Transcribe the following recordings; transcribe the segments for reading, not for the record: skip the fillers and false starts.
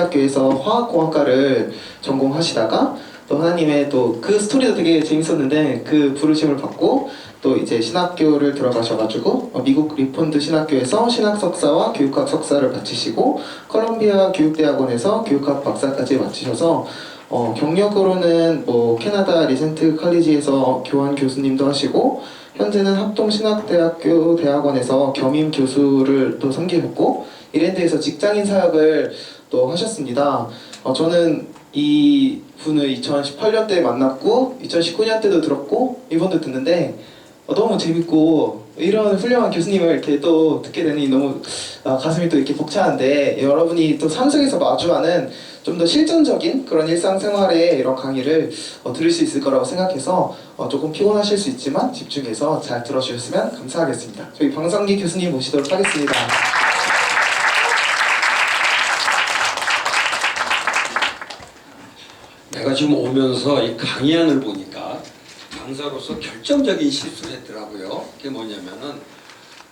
대학교에서 화학공학과를 전공하시다가 또 하나님의 또 그 스토리도 되게 재밌었는데 그 부르심을 받고 또 이제 신학교를 들어가셔가지고 미국 리폰드 신학교에서 신학 석사와 교육학 석사를 마치시고 컬럼비아 교육대학원에서 교육학 박사까지 마치셔서 경력으로는 뭐 캐나다 리센트 칼리지에서 교환 교수님도 하시고 현재는 합동신학대학교 대학원에서 겸임 교수를 또 섬기셨고 이랜드에서 직장인 사역을 또 하셨습니다. 저는 이 분을 2018년 때 만났고 2019년 때도 들었고 이번도 듣는데 너무 재밌고 이런 훌륭한 교수님을 이렇게 또 듣게 되니 너무 가슴이 또 이렇게 벅차는데 여러분이 또 삶 속에서 마주하는 좀 더 실전적인 그런 일상생활의 이런 강의를 들을 수 있을 거라고 생각해서 조금 피곤하실 수 있지만 집중해서 잘 들어주셨으면 감사하겠습니다. 저희 방성기 교수님 모시도록 하겠습니다. 내가 지금 오면서 이 강의안을 보니까 강사로서 결정적인 실수를 했더라고요. 그게 뭐냐면은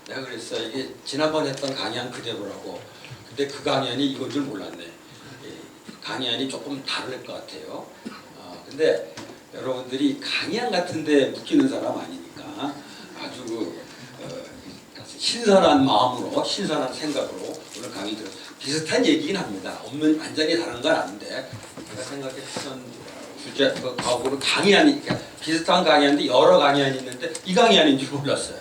내가 그랬어요. 이게 지난번 했던 강의안 그대로라고. 근데 그 강의안이 이건 줄 몰랐네. 강의안이 조금 다를 것 같아요. 근데 여러분들이 강의안 같은데 묶이는 사람 아니니까 아주 신선한 마음으로 신선한 생각으로 오늘 강의 들어 비슷한 얘기긴 합니다. 없는 완전히 다른 건 아닌데 제가 생각했던 주제 하고는 강의안이 비슷한 강의안인데 여러 강의안이 있는데 이 강의안인 줄 몰랐어요.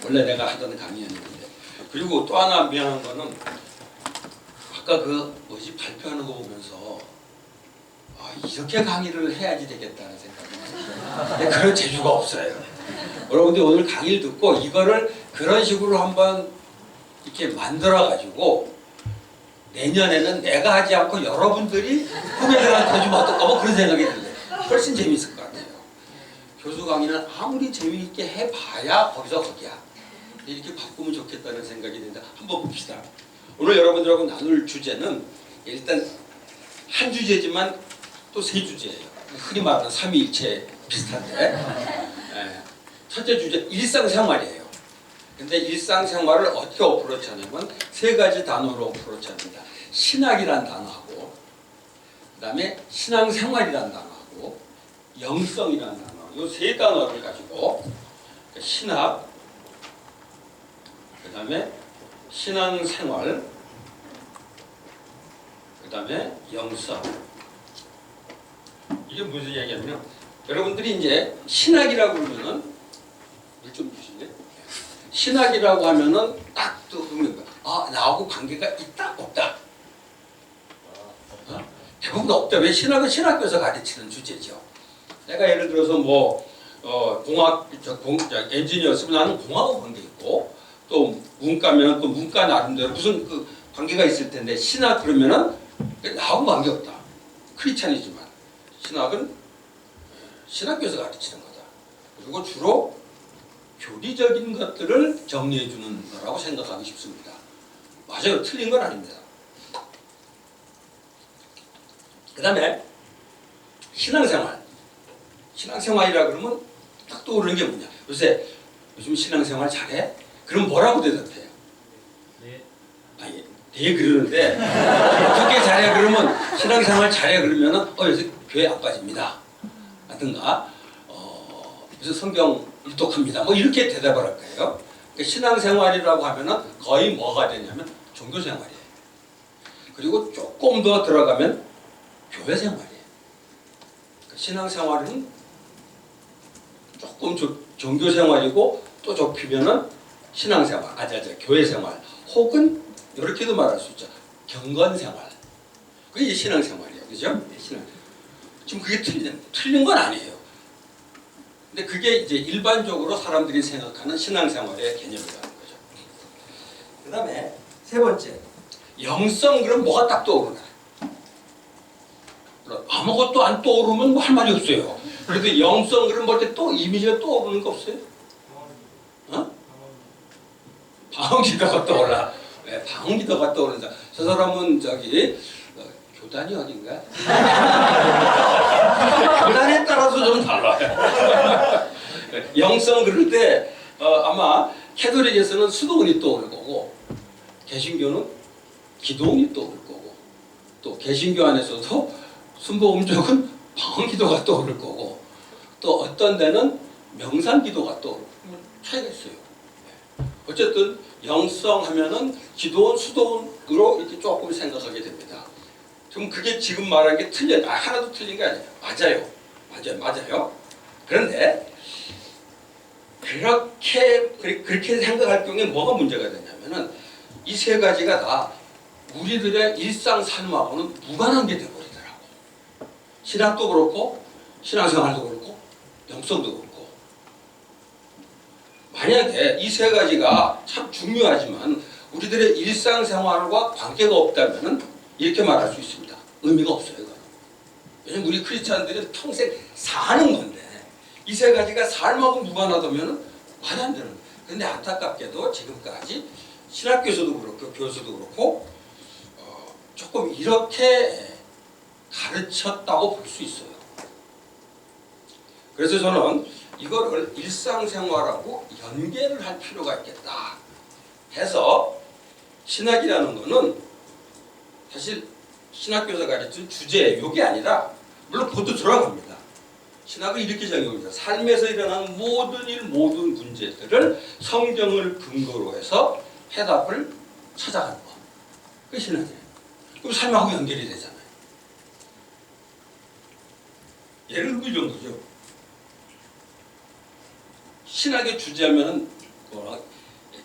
원래 내가 하던 강의안인데. 그리고 또 하나 미안한 거는 아까 그 뭐지 발표하는 거 보면서 이렇게 강의를 해야지 되겠다는 생각이 근데 그런 재주가 없어요. 여러분들 오늘 강의를 듣고 이거를 그런 식으로 한번 이렇게 만들어 가지고 내년에는 내가 하지 않고 여러분들이 후배들한테 주면 어떨까 뭐 그런 생각이 드는데 훨씬 재밌을 것 같아요. 교수 강의는 아무리 재미있게 해봐야 거기서 거기야. 이렇게 바꾸면 좋겠다는 생각이 드는데 한번 봅시다. 오늘 여러분들하고 나눌 주제는 일단 한 주제지만 또 세 주제예요. 흔히 말하는 삼위일체 비슷한데 첫째 주제 일상생활이에요. 근데 일상생활을 어떻게 어프로치 하냐면 세 가지 단어로 어프로치 합니다. 신학이란 단어하고 그 다음에 신앙생활이란 단어하고 영성이란 단어 이 세 단어를 가지고 신학 그 다음에 신앙생활 그 다음에 영성 이게 무슨 얘기냐면 여러분들이 이제 신학이라고 그러면은 물 좀 주실래요? 신학이라고 하면은 딱 떠오르는 거야. 나하고 관계가 있다 없다. 대부분 없다. 왜 신학은 신학교에서 가르치는 주제죠. 내가 예를 들어서 뭐 엔지니어였으면 나는 공학하고 관계 있고 또 문과면 또 문과 나름대로 무슨 그 관계가 있을 텐데 신학 그러면은 나하고 관계 없다. 크리스찬이지만 신학은 신학교에서 가르치는 거다. 그리고 주로 교리적인 것들을 정리해 주는 거라고 생각하기 쉽습니다. 맞아요. 틀린 건 아닙니다. 그 다음에 신앙생활. 신앙생활이라 그러면 딱 떠오르는 게 뭐냐. 요즘 신앙생활 잘해? 그럼 뭐라고 대답해요? 네. 네 그러는데 어떻게 잘해? 그러면 신앙생활 잘해? 그러면은 요새 교회 안 빠집니다. 라든가 무슨 성경 일독합니다. 뭐 이렇게 대답을 할 거예요. 그러니까 신앙생활이라고 하면은 거의 뭐가 되냐면 종교생활이에요. 그리고 조금 더 들어가면 교회생활이에요. 그러니까 신앙생활은 조금 종교생활이고 또 좁히면은 신앙생활, 교회생활 혹은 이렇게도 말할 수 있죠. 경건생활. 그게 이제 신앙생활이에요. 그죠? 지금 그게 틀린 건 아니에요. 근데 그게 이제 일반적으로 사람들이 생각하는 신앙생활의 개념이라는 거죠. 그 다음에 세 번째, 영성 그럼 뭐가 딱 떠오르나? 아무것도 안 떠오르면 뭐 할 말이 없어요. 그래도 영성 그럼 볼 때 또 이미지가 떠오르는 거 없어요? 방언기도가 떠올라. 네, 방언기도가 떠오른다. 저 사람은 교단이 어딘가? 교단에 따라서 좀 달라요. 영성 그럴 때 아마 캐톨릭에서는 수도원이 떠오를 거고 개신교는 기도원이 떠오를 거고 또 개신교 안에서도 순복음 쪽은 방언기도가 떠오를 거고 또 어떤 데는 명상기도가 떠오르고 차이가 있어요. 어쨌든 영성하면은 기도원, 수도원으로 이렇게 조금 생각하게 됩니다. 그럼 그게 지금 말한 게 하나도 틀린 게 아니에요. 맞아요. 그런데 그렇게 생각할 경우에 뭐가 문제가 되냐면은 이 세 가지가 다 우리들의 일상 삶하고는 무관한 게 돼버리더라고. 신학도 그렇고 신앙생활도 그렇고 영성도 그렇고. 만약에 이 세 가지가 참 중요하지만 우리들의 일상생활과 관계가 없다면은 이렇게 말할 수 있습니다. 의미가 없어요. 이거는. 왜냐면 우리 크리스찬들은 평생 사는 건데 이 세 가지가 삶하고 무관하다면 말이 안 되는 거예요. 그런데 안타깝게도 지금까지 신학교에서도 그렇고 교회에서도 그렇고 조금 이렇게 가르쳤다고 볼 수 있어요. 그래서 저는 이거를 일상생활하고 연계를 할 필요가 있겠다 해서 신학이라는 거는 사실 신학교에서 가르친 주제 이게 아니라 물론 그것도 들어갑니다. 신학은 이렇게 정의합니다. 삶에서 일어나는 모든 일, 모든 문제들을 성경을 근거로 해서 해답을 찾아가는 것. 그게 신학이에요. 그럼 삶하고 연결이 되잖아요. 예를 들면 이런 거죠. 신학의 주제하면은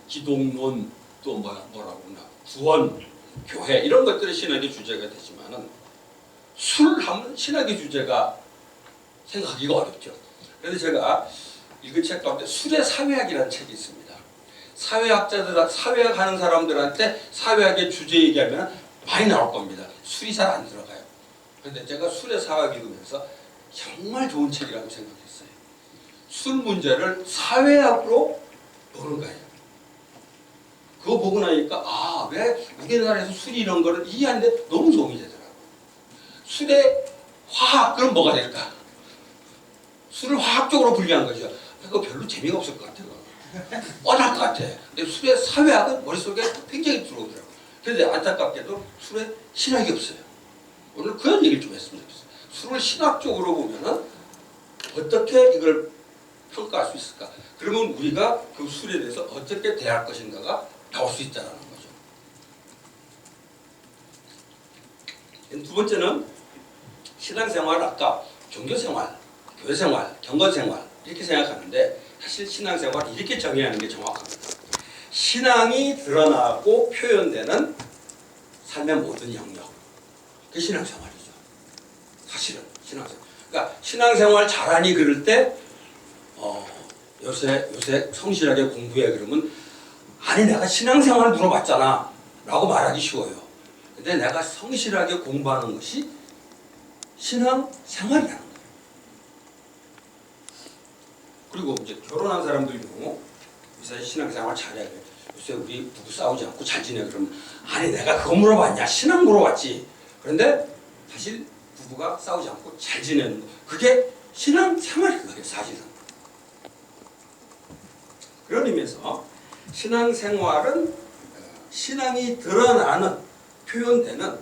기독론 또 뭐라고 그러나 구원, 교회 이런 것들이 신학의 주제가 되지만은 술 하면 신학의 주제가 생각하기가 어렵죠. 그래서 제가 읽은 책 가운데 술의 사회학이라는 책이 있습니다. 사회학 하는 사람들한테 사회학의 주제 얘기하면 많이 나올 겁니다. 술이 잘 안 들어가요. 그런데 제가 술의 사회학 읽으면서 정말 좋은 책이라고 생각했어요. 술 문제를 사회학으로 보는 거예요. 그거 보고 나니까 왜 우리나라에서 술이 이런 거를 이해하는데 너무 도움이 되더라고요. 술의 화학 그럼 뭐가 될까? 술을 화학적으로 분리한 거죠. 그거 별로 재미가 없을 것 같아요. 뻔할 것 같아. 근데 술의 사회학은 머릿속에 굉장히 들어오더라고요. 그런데 안타깝게도 술에 신학이 없어요. 오늘 그런 얘기를 좀 했으면 좋겠어요. 술을 신학적으로 보면은 어떻게 이걸 평가할 수 있을까? 그러면 우리가 그 술에 대해서 어떻게 대할 것인가가 나올 수 있다는 거죠. 두 번째는 신앙생활, 아까 종교생활, 교회생활, 경건생활 이렇게 생각하는데 사실 신앙생활 이렇게 정의하는 게 정확합니다. 신앙이 드러나고 표현되는 삶의 모든 영역. 그게 신앙생활이죠. 사실은 신앙생활. 그러니까 신앙생활 잘하니 그럴 때 요새 성실하게 공부해 그러면 아니 내가 신앙생활 물어봤잖아 라고 말하기 쉬워요. 근데 내가 성실하게 공부하는 것이 신앙생활이라는 거예요. 그리고 이제 결혼한 사람들 경우 사실 신앙생활 잘해야 돼. 요새 우리 부부 싸우지 않고 잘 지내 그러면 아니 내가 그거 물어봤냐 신앙 물어봤지. 그런데 사실 부부가 싸우지 않고 잘 지내는 거 그게 신앙생활인 거예요 사실은. 그런 의미에서 신앙생활은 신앙이 드러나는 표현되는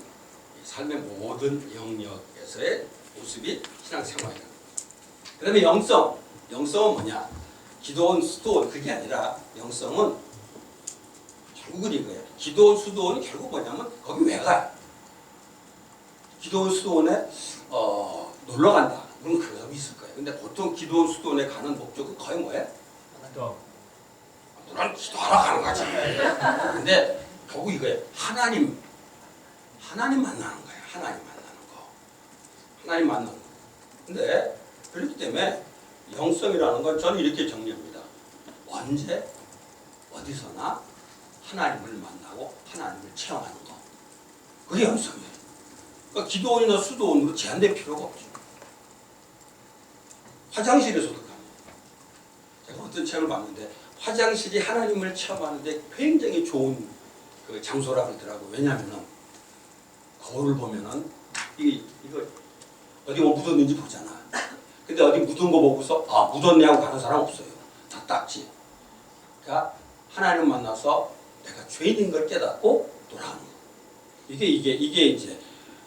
삶의 모든 영역에서의 모습이 신앙생활이다. 그 다음에 영성은 뭐냐? 기도원, 수도원 그게 아니라 영성은 결국은 이거예요. 기도원, 수도원이 결국 뭐냐면 거기 왜 가요? 기도원, 수도원에 놀러 간다. 그런 사람이 있을 거예요. 근데 보통 기도원, 수도원에 가는 목적은 거의 뭐예요? 난 기도하러 가는 거지. 근데 결국 이거예요. 하나님 만나는 거예요. 하나님 만나는 거. 근데 그렇기 때문에 영성이라는 건 저는 이렇게 정리합니다. 언제 어디서나 하나님을 만나고 하나님을 체험하는 거. 그게 영성이에요. 그러니까 기도원이나 수도원으로 제한될 필요가 없죠. 화장실에서도 가요. 제가 어떤 책을 봤는데 화장실이 하나님을 체험하는데 굉장히 좋은 그 장소라 그러더라고요. 왜냐하면 거울을 보면은 이거 어디 뭐 묻었는지 보잖아. 근데 어디 묻은 거 보고서 묻었네 하고 가는 사람 없어요. 다 닦지. 그러니까 하나님 만나서 내가 죄인인 걸 깨닫고 돌아가는 거. 이게 이제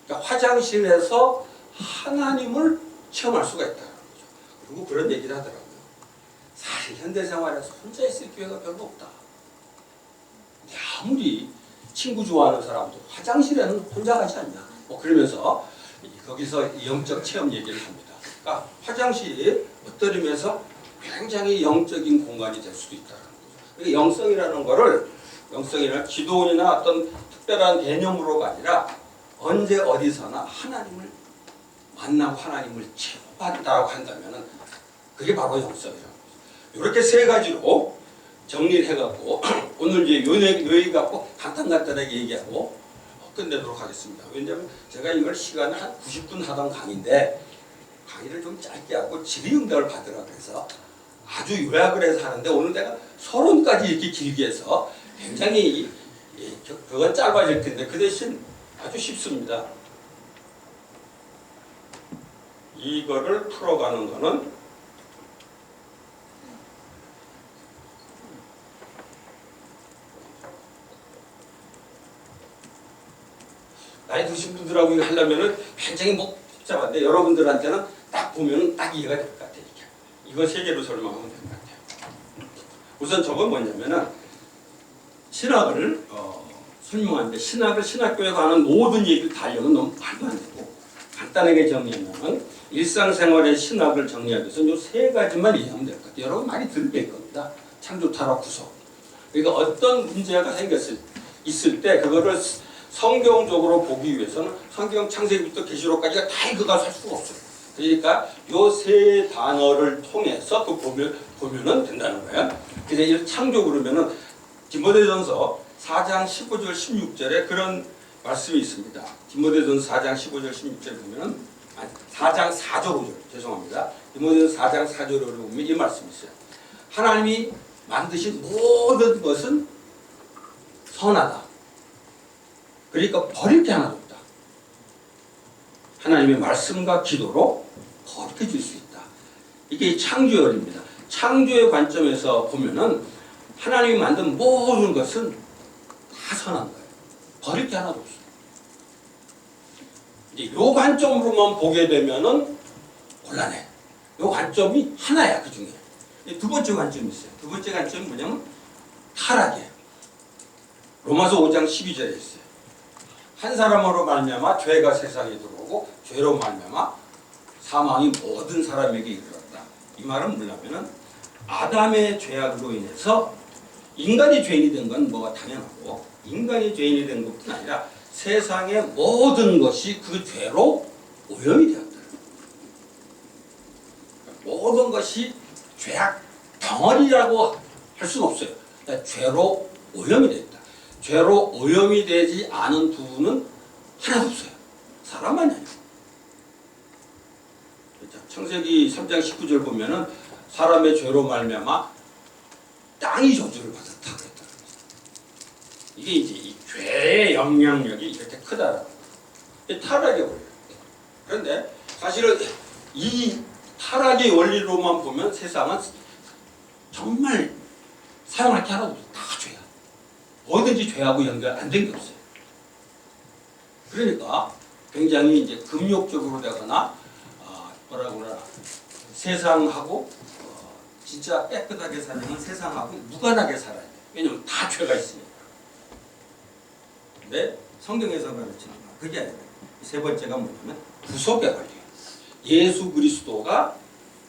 그러니까 화장실에서 하나님을 체험할 수가 있다는 거죠. 그리고 그런 얘기를 하더라고요. 사실 현대생활에서 혼자 있을 기회가 별로 없다. 근데 아무리 친구 좋아하는 사람도 화장실에는 혼자 가지 않냐. 뭐 그러면서 거기서 영적 체험 얘기를 합니다. 그러니까 화장실이 어떤 의미에서 굉장히 영적인 공간이 될 수도 있다는 거죠. 그러니까 영성이라는 거를 영성이나 기도원이나 어떤 특별한 개념으로가 아니라 언제 어디서나 하나님을 만나고 하나님을 체험한다고 한다면은 그게 바로 영성이라는 거죠. 이렇게 세 가지로 정리를 해갖고 오늘 이제 요 얘기 갖고 간단하게 얘기하고 끝내도록 하겠습니다. 왜냐하면 제가 이걸 시간을 한 90분 하던 강의인데 강의를 좀 짧게 하고 질의응답을 받으라 그래서 아주 요약을 해서 하는데 오늘 내가 서론까지 이렇게 길게 해서 굉장히 그건 짧아질 텐데 그 대신 아주 쉽습니다. 이거를 풀어가는 거는 나이 드신 분들하고 이거 하려면은 굉장히 복잡한데 여러분들한테는 딱 보면은 딱 이해가 될 것 같아요. 이거 세 개로 설명하면 될 것 같아요. 우선 저건 뭐냐면은 신학을 설명하는데 신학을 신학교에서 하는 모든 얘기를 다 하려면 너무 말도 안 되고 간단하게 정리하면 일상생활의 신학을 정리하기 위해서 이 세 가지만 이해하면 될 것 같아요. 여러분 많이 들릴 겁니다. 창조, 타락, 구속. 그러니까 어떤 문제가 있을 때 그거를 성경적으로 보기 위해서는 성경 창세기부터 계시록까지가 다 읽어가서 할 수가 없어요. 그러니까 요 세 단어를 통해서 그 보면은 된다는 거예요. 그래서 이 창조 그러면은 디모데전서 4장 15절 16절에 그런 말씀이 있습니다. 디모데전서 4장 15절 16절 보면은 4장 4절 5절 죄송합니다. 디모데전서 4장 4절에 보면 이 말씀이 있어요. 하나님이 만드신 모든 것은 선하다. 그러니까 버릴 게 하나도 없다. 하나님의 말씀과 기도로 거룩해질 수 있다. 이게 창조열입니다. 창조의 관점에서 보면은 하나님이 만든 모든 것은 다 선한 거예요. 버릴 게 하나도 없어요. 이제 요 관점으로만 보게 되면은 곤란해. 요 관점이 하나야 그 중에. 두 번째 관점이 있어요. 두 번째 관점이 뭐냐면 타락이에요. 로마서 5장 12절에 있어요. 한 사람으로 말미암아 죄가 세상에 들어오고 죄로 말미암아 사망이 모든 사람에게 이르렀다. 이 말은 뭐냐면은 아담의 죄악으로 인해서 인간이 죄인이 된 건 뭐가 당연하고 인간이 죄인이 된 것뿐 아니라 세상의 모든 것이 그 죄로 오염이 되었다. 모든 것이 죄악 덩어리라고 할 수는 없어요. 그러니까 죄로 오염이 되었다. 죄로 오염이 되지 않은 부분은 하나도 없어요. 사람만이 아니고. 창세기 3장 19절 보면은 사람의 죄로 말미암아 땅이 저주를 받았다 그랬다. 이게 이제 이 죄의 영향력이 이렇게 크다라는 거예요. 타락의 원리. 그런데 사실은 이 타락의 원리로만 보면 세상은 정말 사용할 게 하나도 없어요. 다 죄야. 뭐든지 죄하고 연결 안 된 게 없어요. 그러니까 굉장히 이제 금욕적으로 되거나 뭐라고 그러나 세상하고 진짜 깨끗하게 살려면 세상하고 무관하게 살아야 돼. 왜냐면 다 죄가 있으니까. 근데 성경에서 가르치는 건 그게 아니라 세 번째가 뭐냐면 구속의 관리예요. 예수 그리스도가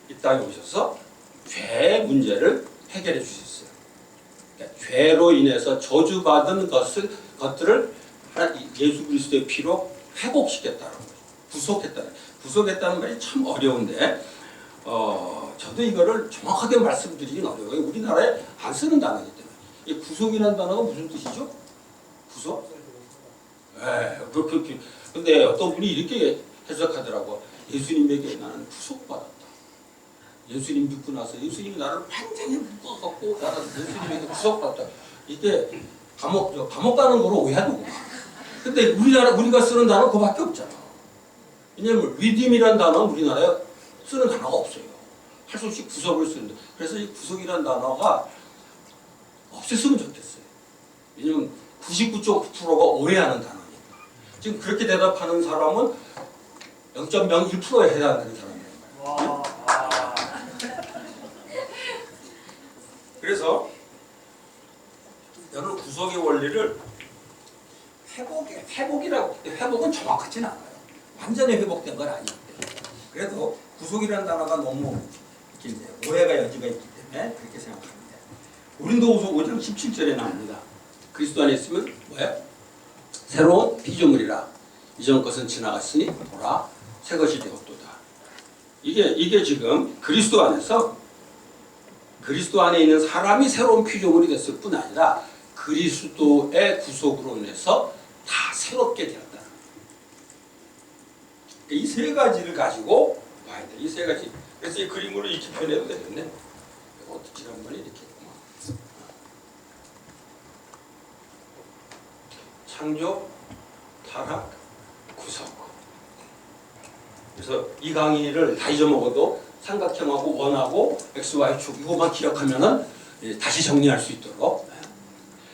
이 땅에 오셔서 죄 문제를 해결해 주셨어요. 그러니까 죄로 인해서 저주받은 것들을 예수 그리스도의 피로 회복시켰다는 거죠. 구속했다는 말이 참 어려운데 저도 이거를 정확하게 말씀드리긴 어려워요. 우리나라에 안 쓰는 단어이기 때문에. 이 구속이라는 단어가 무슨 뜻이죠? 구속? 네, 그렇게. 근데 어떤 분이 이렇게 해석하더라고. 예수님에게 나는 구속받았다. 예수님 믿고 나서 예수님이 나를 완전히 묶어갖고 나는 예수님에게 구속받았다. 이게 감옥 가는 거로 오해하는 거야. 근데 우리가 쓰는 단어 그거밖에 없잖아. 왜냐면 리딤이라는 단어는 우리나라에 쓰는 단어가 없어요. 할 수 없이 구속을 쓰는데. 그래서 이 구속이라는 단어가 없앴으면 좋겠어요. 왜냐면 99.9%가 오해하는 단어니까. 지금 그렇게 대답하는 사람은 0.01%에 해당되는 사람이에요. 와. 그래서 여러분 구속의 원리를 회복은 정확하진 않아요. 완전히 회복된 건 아니기 때문에. 그래도 구속이라는 단어가 너무 이제 오해가 여지가 있기 때문에 그렇게 생각합니다. 고린도후서 5장 17절에 나옵니다. 그리스도 안에 있으면 뭐예요? 새로운 피조물이라 이전 것은 지나갔으니 보라 새 것이 되었도다. 이게 지금 그리스도 안에 있는 사람이 새로운 피조물이 됐을 뿐 아니라 그리스도의 구속으로 인해서 다 새롭게 되었다. 이 세 가지를 가지고 봐야 돼. 이 세 가지. 그래서 이 그림으로 이렇게 표현해도 되겠네. 지난번에 이렇게 했구만. 창조, 타락, 구속. 그래서 이 강의를 다 잊어먹어도 삼각형하고 원하고 XY축 이거만 기억하면은 다시 정리할 수 있도록.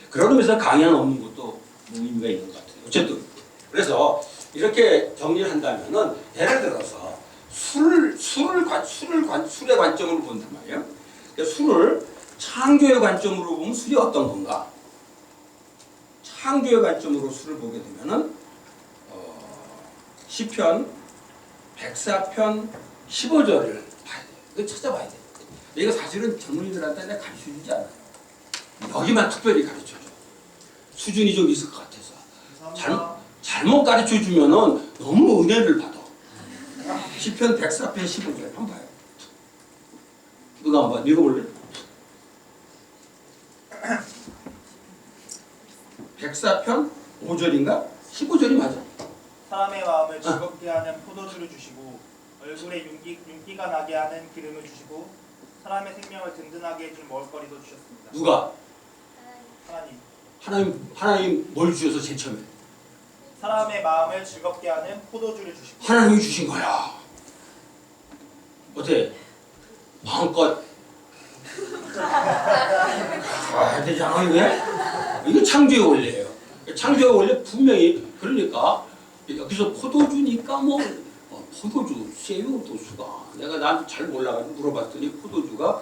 그런 의미에서 강의 하나 없는 것도 의미가 있는 것 같아요. 어쨌든 그래서 이렇게 정리를 한다면은 예를 들어서 술의 관점으로 본단 말이에요. 그러니까 술을 창조의 관점으로 보면 술이 어떤 건가? 창조의 관점으로 술을 보게 되면은 시편 104편 15절을 봐야 돼요. 이거 찾아봐야 돼요. 이거 사실은 젊은이들한테 내가 가르쳐주지 않아요. 여기만 특별히 가르쳐줘. 수준이 좀 있을 것 같아서. 잘못 가르쳐주면은 너무 은혜를 받아. 시편 104편 15절 한번 봐요. 누가 한번 읽어볼래? 104편 5절인가? 15절이 맞아. 사람의 마음을 즐겁게 하는 포도주를 주시고 얼굴에 윤기가 나게 하는 기름을 주시고 사람의 생명을 든든하게 해줄 먹을거리도 주셨습니다. 누가? 하나님. 하나님 뭘 주셔서 제일 처음에? 사람의 마음을 즐겁게 하는 포도주를 주시고 하나님이 주신 거야. 어때? 마음껏 가야 되잖아 이게? 이게 창조의 원리예요. 창조의 원리 분명히 그러니까 여기서 포도주니까 뭐 포도주, 세요 도수가 내가 난 잘 몰라가지고 물어봤더니 포도주가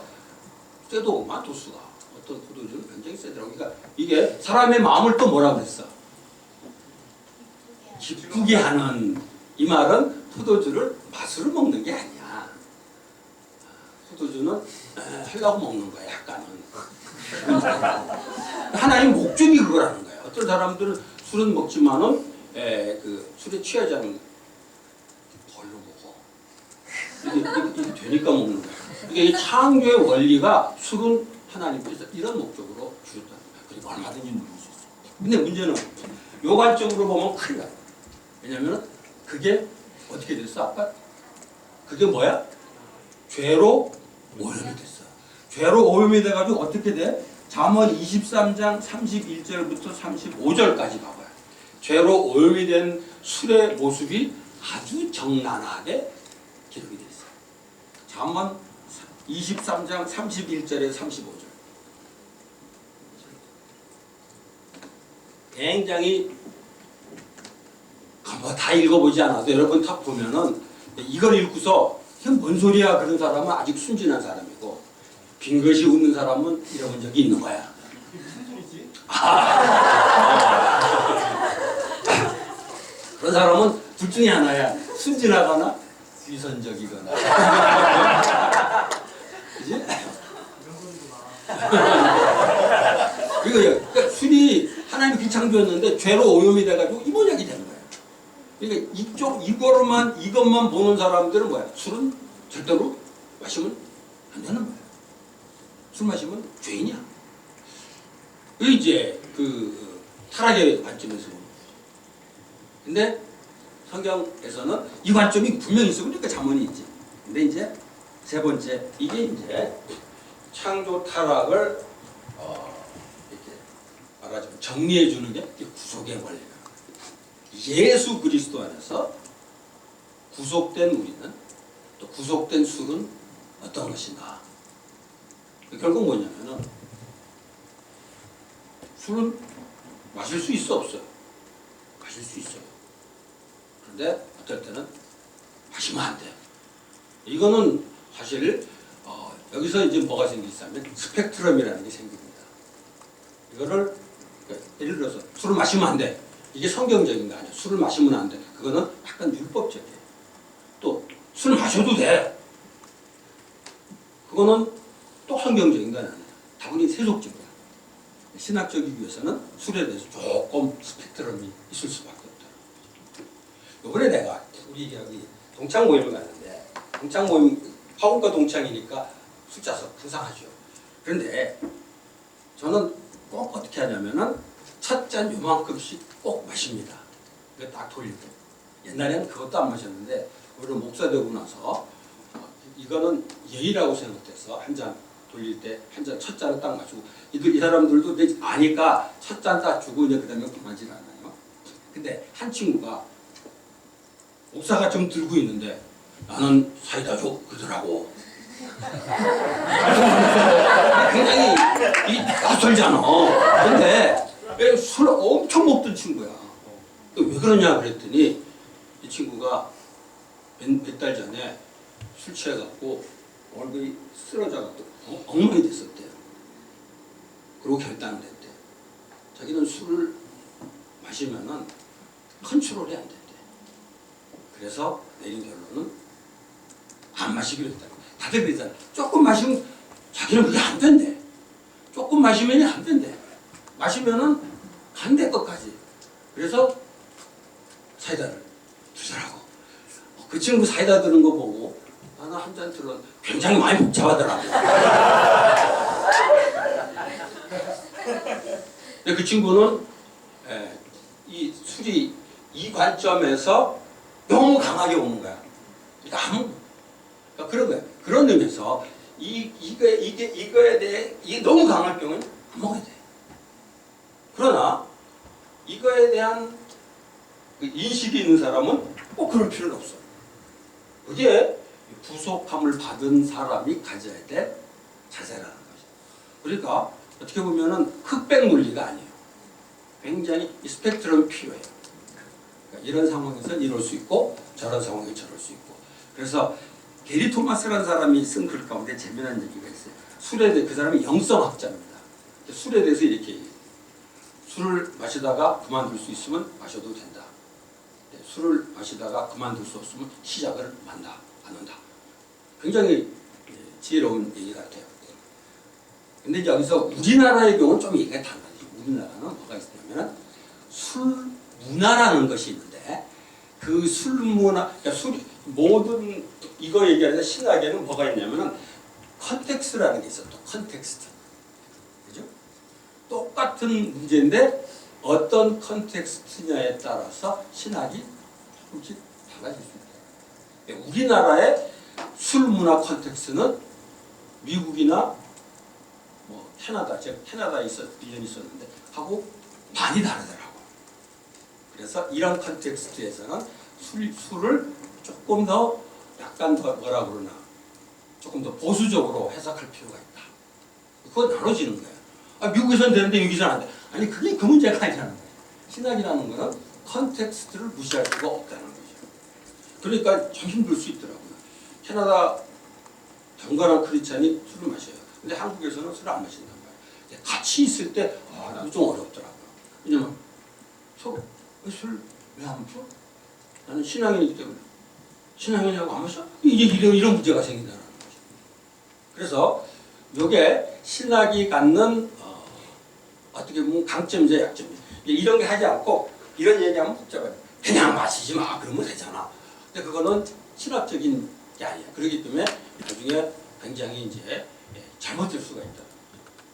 쇠도만 도수가 어떤 포도주는 굉장히 세더라고. 그러니까 이게 사람의 마음을 또 뭐라 그랬어? 기쁘게 하는. 이 말은 포도주를 맛으로 먹는 게 아니야. 포도주는 하려고 먹는 거야. 약간은. 하나님 목적이 그거라는 거야. 어떤 사람들은 술은 먹지만은 그 술에 취하지 않은 벌로 먹어. 이게 되니까 먹는 거야. 이게 창조의 원리가 술은 하나님께서 이런 목적으로 주셨다. 그러니까 얼마든지 누릴 수 있어. 근데 문제는 요 관점으로 보면 큰일 나요. 왜냐면 그게 어떻게 됐어? 아까 그게 뭐야? 죄로 오염이 됐어. 죄로 오염이 돼가지고 어떻게 돼? 잠언 23장 31절부터 35절까지 봐봐요. 죄로 오염이 된 술의 모습이 아주 정난하게 기록이 돼 있어요. 잠언 23장 31절에 35절. 굉장히 뭐 다 읽어보지 않아도 여러분 다 보면은 이걸 읽고서 이게 뭔 소리야 그런 사람은 아직 순진한 사람이고 빈것이 웃는 사람은 잃어본 적이 있는 거야. 무슨 소리지? 그런 사람은 둘 중에 하나야. 순진하거나 위선적이거나. 그지? 이런 소리구나. 그러니까 술이 하나님이 창조했는데 죄로 오염이 돼가지고 이 모양이 되는 거야. 그러니까 이것만 보는 사람들은 뭐야? 술은 절대로 마시면 안 되는 거야. 술 마시면 죄인이야. 이게 이제 그 타락의 관점에서 보는 거죠. 근데 성경에서는 이 관점이 분명히 있어. 그러니까 잠언이 있지. 근데 이제 세 번째 이게 이제 창조 타락을 이렇게 말하자면 정리해 주는 게 구속의 원리가. 예수 그리스도 안에서 구속된 우리는 또 구속된 술은 어떤 것인가? 결국 뭐냐면은 술은 마실 수 있어 없어요? 마실 수 있어요. 그런데 어떨 때는 마시면 안 돼요. 이거는 사실 여기서 이제 뭐가 생기냐면 스펙트럼이라는 게 생깁니다. 이거를 그러니까 예를 들어서 술을 마시면 안 돼. 이게 성경적인 거 아니야. 술을 마시면 안 돼. 그거는 약간 율법적이에요. 또 술 마셔도 돼. 그거는 또 성경적인 건 아니에요. 다분히 세속적이야. 신학적이기 위해서는 술에 대해서 조금 스펙트럼이 있을 수밖에 없다. 이번에 내가 우리 여기 동창 모임을 갔는데 동창 모임 화원과 동창이니까 숫자서 항상 하죠. 그런데 저는 꼭 어떻게 하냐면은 첫 잔 요만큼씩 꼭 마십니다. 이거 딱 돌릴 때. 옛날에는 그것도 안 마셨는데 오히려 목사 되고 나서 이거는 예의라고 생각해서 한 잔 돌릴 때 한 잔 첫 잔을 딱 마시고 이 사람들도 아니까 첫 잔 딱 주고 이제 그다음에 그만질 않아요. 근데 한 친구가 목사가 좀 들고 있는데 나는 사이다 줘 그러더라고. 굉장히 낯설잖아. 근데 술을 엄청 먹던 친구야. 왜 그러냐 그랬더니 이 친구가 몇 달 전에 술 취해갖고 얼굴이 쓰러져갖고 엉망이 됐었대요. 그리고 결단을 했대. 자기는 술을 마시면은 컨트롤이 안 된대. 그래서 내린 결론은 안 마시기로 했다. 다들 그러잖아. 조금 마시면 자기는 그게 안 된대. 조금 마시면 안 된대. 마시면은 간대 것까지. 그래서 사이다를 주더라고. 그 친구 사이다 드는 거 보고 나는 한 잔 들어 굉장히 많이 복잡하더라고. 근데 그 친구는 이 술이 이 관점에서 너무 강하게 오는 거야. 그러니까 그런 거야. 그런 의미에서 이거에 대해 이게 너무 강할 경우는 안 먹어야 돼. 그러나 이거에 대한 그 인식이 있는 사람은 꼭 그럴 필요는 없어. 그게 부속함을 받은 사람이 가져야 될 자세라는 거죠. 그러니까 어떻게 보면은 흑백 논리가 아니에요. 굉장히 이 스펙트럼이 필요해요. 그러니까 이런 상황에서는 이럴 수 있고 저런 상황에 저럴 수 있고. 그래서 게리 토마스라는 사람이 쓴 글 가운데 재미난 얘기가 있어요. 술에 대해 그 사람이 영성학자입니다. 술에 대해서 이렇게 얘기해요. 술을 마시다가 그만둘 수 있으면 마셔도 된다. 술을 마시다가 그만둘 수 없으면 시작을 안 한다. 굉장히 지혜로운 얘기 같아요. 근데 이제 여기서 우리나라의 경우는 좀 얘기가 달라지죠. 우리나라는 뭐가 있냐면 술 문화라는 것이 있는데 그 술 문화, 그러니까 모든 이거 얘기하는데 신학에는 뭐가 있냐면은 컨텍스트라는 게 있어. 또 컨텍스트. 그죠? 똑같은 문제인데 어떤 컨텍스트냐에 따라서 신학이 조금씩 달라질 수 있다. 우리나라의 술 문화 컨텍스트는 미국이나 뭐 캐나다, 제가 캐나다에 1년 있었는데 하고 많이 다르더라고. 그래서 이런 컨텍스트에서는 술을 조금 더 약간 더 뭐라 그러나 조금 더 보수적으로 해석할 필요가 있다. 그거 나눠지는 거야. 미국에서는 되는데 여기서는 안 돼. 아니 그게 그 문제가 아니라는 거야. 신학이라는 거는 컨텍스트를 무시할 수가 없다는 거죠. 그러니까 좀 힘들 수 있더라고요. 캐나다 경건한 크리스찬이 술을 마셔요. 근데 한국에서는 술을 안 마신단 말이에요. 같이 있을 때 나도 좀 어렵더라고요. 왜냐면 서로 술 왜 안 마셔? 나는 신앙인이기 때문에 신앙이냐고 안 마셔? 이런 문제가 생긴다는 거죠. 그래서 이게 신학이 갖는 어떻게 보면 강점이자 약점이에요. 이런 게 하지 않고 이런 얘기하면 복잡해요. 그냥 마시지 마. 그러면 되잖아. 근데 그거는 신학적인 게 아니야. 그렇기 때문에 나중에 굉장히 이제 잘못될 수가 있다.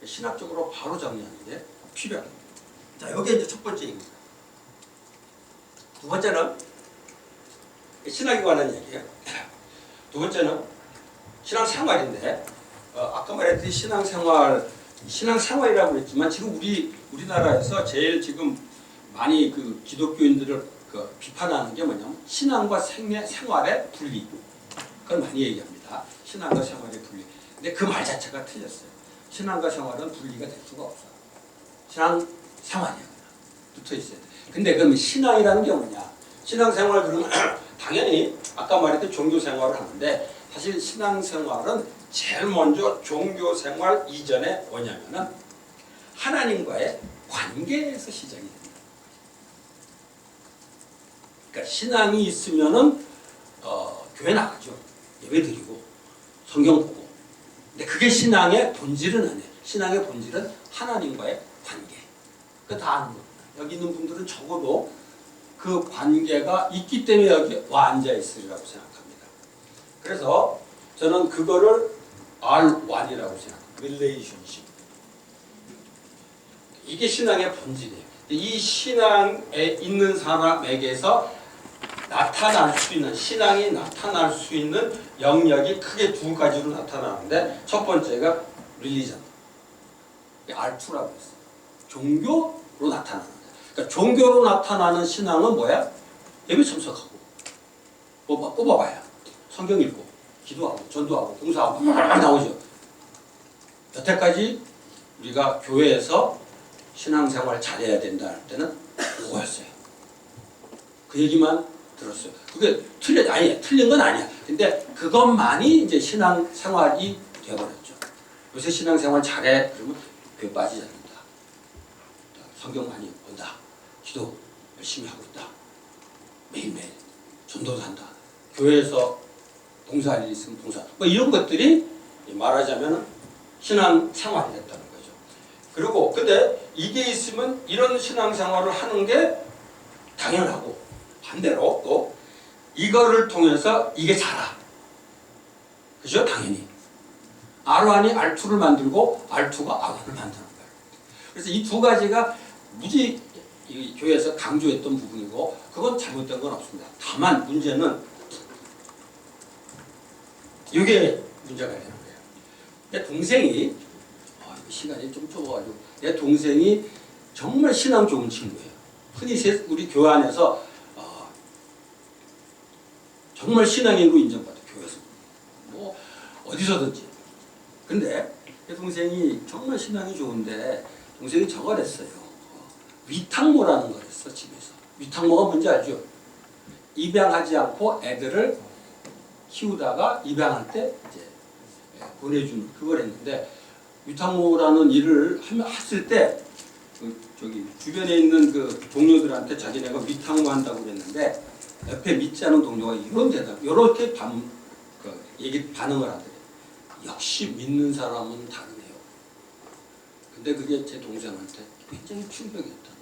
신학적으로 바로 정리하는 게 필요합니다. 자, 여기 이제 첫 번째입니다. 두 번째는 신학에 관한 얘기예요. 두 번째는 신앙생활인데 아까 말했듯이 신앙생활이라고 했지만 지금 우리나라에서 제일 지금 많이 그 기독교인들을 비판하는 게 뭐냐면 신앙과 생활의 분리. 그걸 많이 얘기합니다. 신앙과 생활의 분리. 근데 그 말 자체가 틀렸어요. 신앙과 생활은 분리가 될 수가 없어요. 신앙 생활이야. 붙어 있어야 돼. 근데 그럼 신앙이라는 게 뭐냐? 신앙생활 그러면 당연히 아까 말했던 종교생활을 하는데 사실 신앙생활은 제일 먼저 종교생활 이전에 뭐냐면은 하나님과의 관계에서 시작이 됩니다. 그러니까 신앙이 있으면은 교회 나가죠. 예배 드리고 성경 보고. 근데 그게 신앙의 본질은 아니에요. 신앙의 본질은 하나님과의 관계. 그거 다 아는 겁니다. 여기 있는 분들은 적어도 그 관계가 있기 때문에 여기 와 앉아 있으리라고 생각합니다. 그래서 저는 그거를 R1이라고 생각합니다. Relationship. 이게 신앙의 본질이에요. 이 신앙에 있는 사람에게서 나타날 수 있는, 신앙이 나타날 수 있는 영역이 크게 두 가지로 나타나는데 첫 번째가 religion, R2라고 했어요. 종교로 나타나는 거예요. 그러니까 종교로 나타나는 신앙은 뭐야? 예배 참석하고 뽑아봐야 성경 읽고 기도하고 전도하고 봉사하고 막 나오죠. 여태까지 우리가 교회에서 신앙생활 잘해야 된다 할 때는 뭐였어요? 그 얘기만 들었어요. 그게 틀린 건 아니야. 근데 그것만이 이제 신앙생활이 되어버렸죠. 요새 신앙생활 잘해 그러면 교회 빠지지 않는다. 성경 많이 본다. 기도 열심히 하고 있다. 매일매일 전도도 한다. 교회에서 봉사할 일 있으면 봉사. 뭐 이런 것들이 말하자면 신앙생활이 됐다는 거죠. 그리고 근데 이게 있으면 이런 신앙생활을 하는 게 당연하고 반대로 또 이거를 통해서 이게 자라. 그죠? 당연히. R1이 R2를 만들고 R2가 R1을 만드는 거예요. 그래서 이 두 가지가 무지 이 교회에서 강조했던 부분이고 그건 잘못된 건 없습니다. 다만 문제는 이게 문제가 되는 거예요. 내 동생이 시간이 좀 좁아가지고 내 동생이 정말 신앙 좋은 친구예요. 흔히 우리 교회 안에서 정말 신앙인으로 인정받아 교회에서 뭐 어디서든지. 근데 내 동생이 정말 신앙이 좋은데 동생이 저걸 했어요. 위탁모라는 걸 했어 집에서. 위탁모가 뭔지 알죠? 입양하지 않고 애들을 키우다가 입양할 때 이제 보내주는 그걸 했는데 위탁모라는 일을 했을 때 저기 주변에 있는 그 동료들한테 자기네가 위탁모 한다고 그랬는데 옆에 믿지 않은 동료가 이런 대답, 이렇게 반응을 하더래요. 역시 믿는 사람은 다르네요. 근데 그게 제 동생한테 굉장히 충격이었다는 거예요.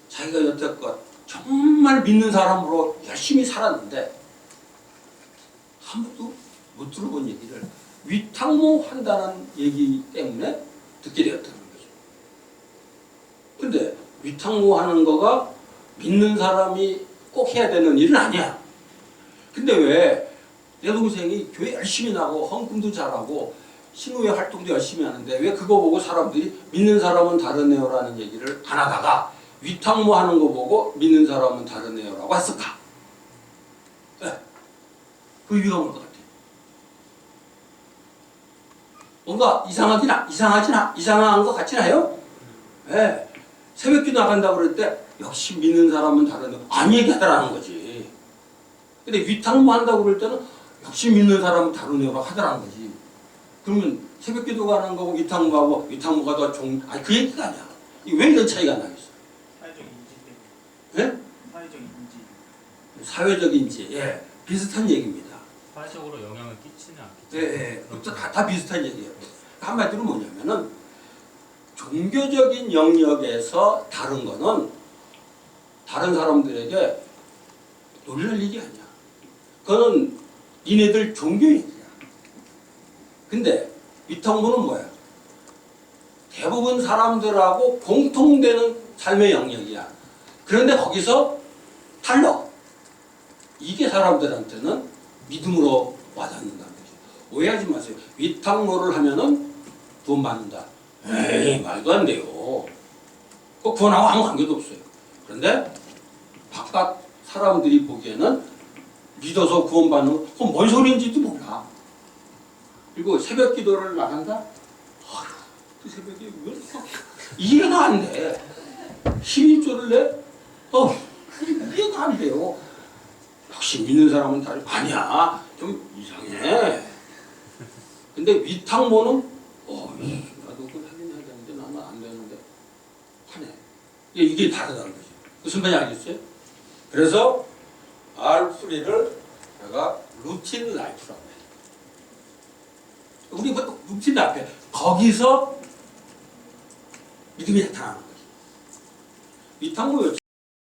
자기가 여태껏 정말 믿는 사람으로 열심히 살았는데 한 번도 못 들어본 얘기를 위탁모 한다는 얘기 때문에 듣게 되었다는 거죠. 근데 위탁모 하는 거가 믿는 사람이 꼭 해야 되는 일은 아니야. 근데 왜 내 동생이 교회 열심히 나고 헌금도 잘하고 신우회 활동도 열심히 하는데 왜 그거 보고 사람들이 믿는 사람은 다르네요 라는 얘기를 안 하다가 위탁모 하는 거 보고 믿는 사람은 다르네요 라고 했을까? 네. 그 이유가 뭘 것 같아요? 뭔가 이상한 것 같진 않아요? 네. 새벽기 나간다고 그럴 때 역시 믿는 사람은 다르네요. 안 얘기하더라는 거지. 근데 위탁모 한다고 그럴 때는 역시 믿는 사람은 다르네요라고 하더라는 거지. 그러면 새벽기도 가는 거고 위탁모하고 위탁모가 더 아니 그 얘기가 아니야. 왜 이런 차이가 나겠어? 사회적 인지 때문에. 예? 사회적 인지. 사회적 인지. 예. 비슷한 얘기입니다. 사회적으로 영향을 끼치는 않겠죠. 예, 예. 다 비슷한 얘기예요. 한마디로 뭐냐면은 종교적인 영역에서 다른 거는 다른 사람들에게 놀랄 일이 아니야. 그거는 니네들 종교 얘기야. 근데 위탁모는 뭐야? 대부분 사람들하고 공통되는 삶의 영역이야. 그런데 거기서 달라. 이게 사람들한테는 믿음으로 와닿는다는 거죠. 오해하지 마세요. 위탁모를 하면은 돈 받는다. 에이, 말도 안 돼요. 그거하고 아무 관계도 없어요. 그런데 바깥 사람들이 보기에는 믿어서 구원받는 거, 그건 뭔 소리인지도 몰라. 그리고 새벽 기도를 나간다? 아휴, 그 새벽에 왜 이해가 안 돼. 12조를 내? 이해가 안 돼요. 역시 믿는 사람은 다 아니야. 좀 이상해. 근데 위탁모는 나도 그걸 하긴 해야 되는데 나는 안 되는데 하네. 이게 다르다는 거지. 무슨 말인지 알겠어요? 그래서 R3를 내가 루틴 라이프라고 해. 우리 뭐 루틴 라이프 거기서 믿음이 나타나는 거지. 위탁모